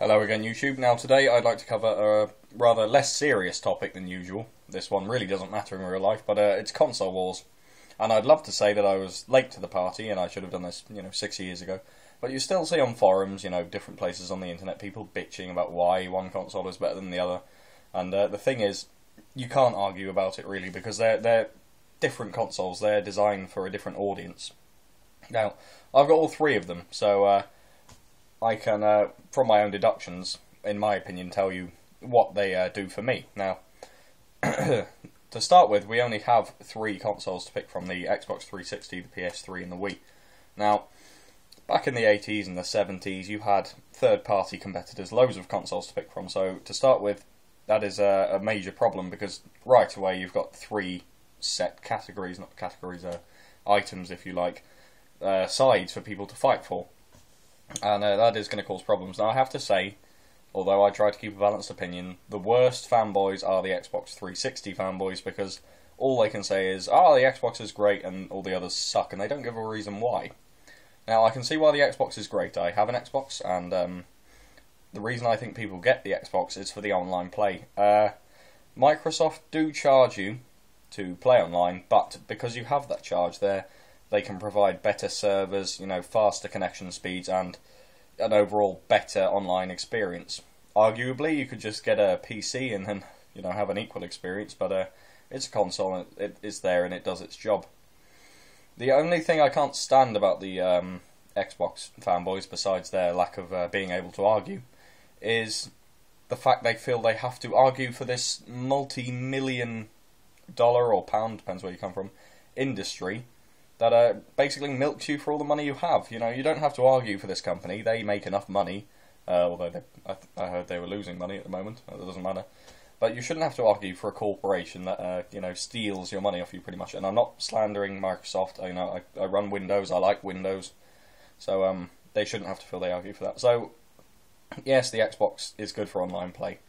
Hello again, YouTube. Now today I'd like to cover a rather less serious topic than usual. This one really doesn't matter in real life, but it's console wars. And I'd love to say that I was late to the party and I should have done this, 6 years ago. But you still see on forums, different places on the internet, people bitching about why one console is better than the other. And the thing is, you can't argue about it really, because they're different consoles. They're designed for a different audience. Now, I've got all three of them, so I can, from my own deductions, in my opinion, tell you what they do for me. Now, to start with, we only have three consoles to pick from: the Xbox 360, the PS3 and the Wii. Now, back in the 80s and the 70s, you had third-party competitors, loads of consoles to pick from. So, to start with, that is a major problem, because right away you've got three set categories, not categories, items if you like, sides for people to fight for. And that is going to cause problems. Now I have to say, although I try to keep a balanced opinion, the worst fanboys are the Xbox 360 fanboys, because all they can say is, the Xbox is great and all the others suck, and they don't give a reason why. Now I can see why the Xbox is great. I have an Xbox, and the reason I think people get the Xbox is for the online play. Microsoft do charge you to play online, but because you have that charge there, they can provide better servers, faster connection speeds, and an overall better online experience. Arguably, you could just get a PC and then, have an equal experience, but it's a console and it is there and it does its job. The only thing I can't stand about the Xbox fanboys, besides their lack of being able to argue, is the fact they feel they have to argue for this multi-million dollar or pound, depends where you come from, industry that basically milks you for all the money you have. You don't have to argue for this company. They make enough money, although I heard they were losing money at the moment. That doesn't matter. But you shouldn't have to argue for a corporation that steals your money off you, pretty much. And I'm not slandering Microsoft. I run Windows. I like Windows. So they shouldn't have to feel they argue for that. So yes, the Xbox is good for online play.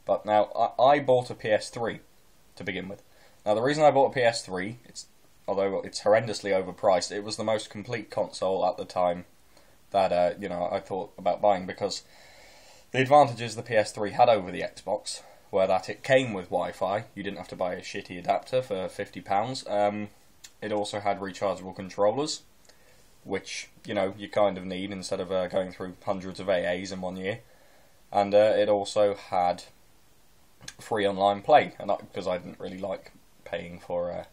But now I bought a PS3 to begin with. Now the reason I bought a PS3, although it's horrendously overpriced, it was the most complete console at the time that I thought about buying, because the advantages the PS3 had over the Xbox were that it came with Wi-Fi. You didn't have to buy a shitty adapter for £50. It also had rechargeable controllers, which you kind of need instead of going through hundreds of AAs in 1 year. And it also had free online play, and because I didn't really like paying for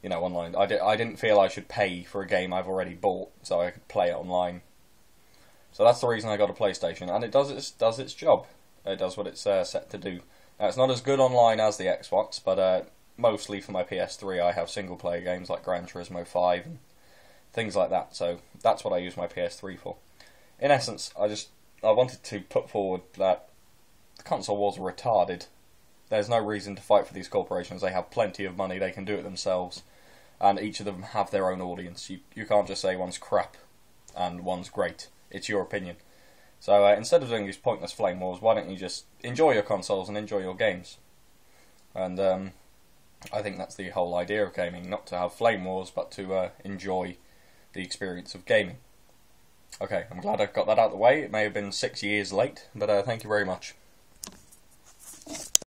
online. I didn't feel I should pay for a game I've already bought so I could play it online. So that's the reason I got a PlayStation, and it does its job. It does what it's set to do. Now, it's not as good online as the Xbox, but mostly for my PS3 I have single player games like Gran Turismo 5 and things like that. So that's what I use my PS3 for. In essence, I wanted to put forward that the console wars are retarded. There's no reason to fight for these corporations. They have plenty of money. They can do it themselves. And each of them have their own audience. You can't just say one's crap and one's great. It's your opinion. So instead of doing these pointless flame wars, why don't you just enjoy your consoles and enjoy your games? And I think that's the whole idea of gaming. Not to have flame wars, but to enjoy the experience of gaming. Okay, I'm glad I've got that out of the way. It may have been 6 years late, but thank you very much.